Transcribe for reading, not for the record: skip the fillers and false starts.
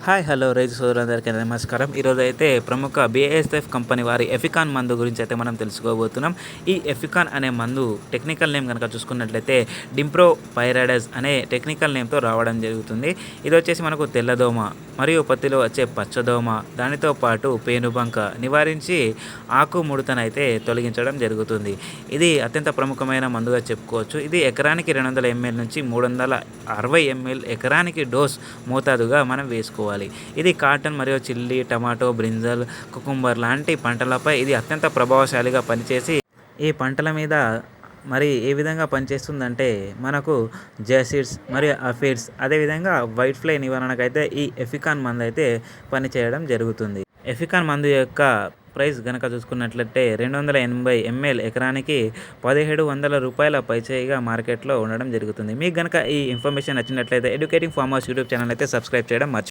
Hi hello రైతు సోదరులందరికీ నమస్కారం. ఈరోజు అయితే ప్రముఖ బిఏఎస్ఎఫ్ కంపెనీ వారి ఎఫికాన్ మందు గురించి అయితే మనం తెలుసుకోబోతున్నాం. ఈ ఎఫికాన్ అనే మందు టెక్నికల్ నేమ్ కనుక చూసుకున్నట్లయితే డింప్రో పైరాడైజ్ అనే టెక్నికల్ నేమ్తో రావడం జరుగుతుంది. ఇది వచ్చేసి మనకు తెల్లదోమ మరియు పత్తిలో వచ్చే పచ్చదోమ, దానితో పాటు పేనుబంక నివారించి ఆకు ముడతనైతే తొలగించడం జరుగుతుంది. ఇది అత్యంత ప్రముఖమైన మందుగా చెప్పుకోవచ్చు. ఇది ఎకరానికి 200 ml నుంచి 360 ml ఎకరానికి డోస్ మోతాదుగా మనం వేసుకోవాలి. ఇది కాటన్ మరియు చిల్లీ, టమాటో, బ్రింజల్, కుకుంబర్ లాంటి పంటలపై ఇది అత్యంత ప్రభావశాలిగా పనిచేసి ఈ పంటల మీద మరి ఏ విధంగా పనిచేస్తుందంటే మనకు జాసిడ్స్ మరియు అఫిడ్స్ అదేవిధంగా వైట్ ఫ్లై నివారణకైతే ఈ ఎఫికాన్ మందు అయితే పనిచేయడం జరుగుతుంది. ఎఫికాన్ మందు యొక్క ప్రైస్ గనక చూసుకున్నట్లయితే 280 ml ఎకరానికి 1700 రూపాయల పైచేయిగా మార్కెట్లో ఉండడం జరుగుతుంది. మీకు గనక ఈ ఇన్ఫర్మేషన్ నచ్చినట్లయితే ఎడ్యుకేటింగ్ ఫార్మర్స్ యూట్యూబ్ ఛానల్ అయితే సబ్స్క్రైబ్ చేయడం